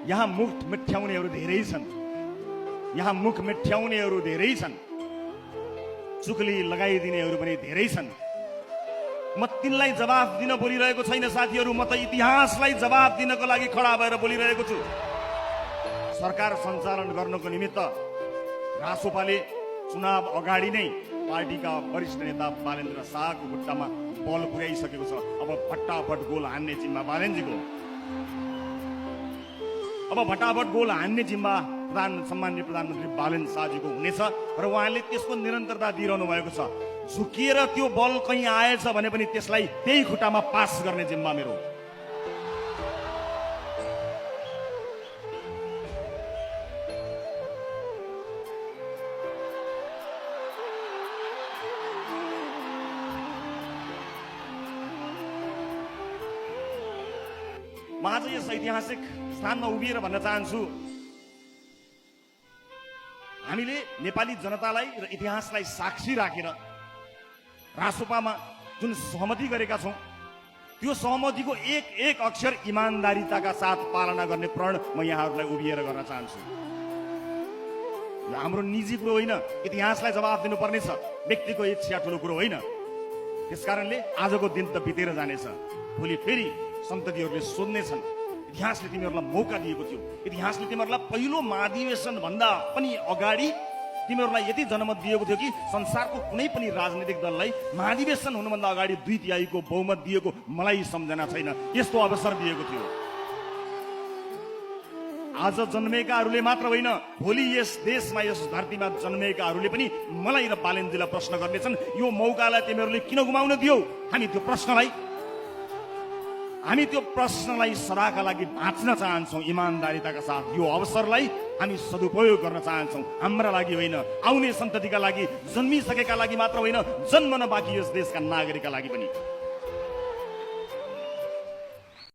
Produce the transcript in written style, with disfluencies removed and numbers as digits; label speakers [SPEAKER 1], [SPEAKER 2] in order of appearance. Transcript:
[SPEAKER 1] यहाँ मुख मिठ्याउनेहरू धेरै छन्, यहाँ मुख मिठ्याउनेहरू धेरै छन्, चुक्ली लगाइदिनेहरू पनि धेरै छन्। म तिनलाई जवाफ दिन बोलिरहेको छैन साथीहरू, म त इतिहासलाई जवाफ दिनको लागि खडा भएर बोलिरहेको छु। सरकार सञ्चालन गर्नको निमित्त रासोपाले चुनाव अगाडि नै पार्टीका वरिष्ठ नेता बालेन्द्र शाहको खुट्टामा बल पुर्याइसकेको छ। अब फटाफट गोल हान्ने जिम्मा बालेनजीको, अब फटाफट गोल हान्ने जिम्मा सम्माननीय प्रधानमन्त्री बालेन शाहजीको हुनेछ र उहाँले त्यसको निरन्तरता दिइरहनु भएको छ। झुकिएर त्यो बल कहीँ आएछ भने पनि त्यसलाई त्यही खुट्टामा पास गर्ने जिम्मा मेरो। म आज यस ऐतिहासिक स्थानमा उभिएर भन्न चाहन्छु, हामीले नेपाली जनतालाई र इतिहासलाई साक्षी राखेर रासोपामा जुन सहमति गरेका छौं, त्यो सहमतिको एक एक अक्षर इमानदारीताका साथ पालना गर्ने प्रण म यहाँहरूलाई उभिएर गर्न चाहन्छु। यो हाम्रो निजी कुरो होइन, इतिहासलाई जवाफ दिनुपर्ने छ, व्यक्तिको इच्छा ठुलो कुरो होइन। त्यसकारणले आजको दिन त बितेर जानेछ, भोलि फेरि सन्ततिहरूले सोध्नेछन् इतिहासले तिमीहरूलाई मौका दिएको थियो, इतिहासले तिमीहरूलाई पहिलो महाधिवेशन भन्दा पनि अगाडि तिमीहरूलाई यति जनमत दिएको थियो कि संसारको कुनै पनि राजनीतिक दललाई महाधिवेशन हुनुभन्दा अगाडि 2/3 बहुमत दिएको मलाई सम्झना छैन, यस्तो अवसर दिएको थियो। आज जन्मेकाहरूले मात्र होइन, भोलि यस देशमा यस धरतीमा जन्मेकाहरूले पनि मलाई र बालेनजीलाई प्रश्न गर्नेछन्, यो मौकालाई तिमीहरूले किन गुमाउन दियौ? हामी त्यो प्रश्नलाई सदाका लागि बाँच्न चाहन्छौँ इमानदारीताका साथ। यो अवसरलाई हामी सदुपयोग गर्न चाहन्छौँ, हाम्रा लागि होइन, आउने सन्ततिका लागि, जन्मिसकेका लागि मात्र होइन, जन्मन बाँकी यस देशका नागरिकका लागि पनि।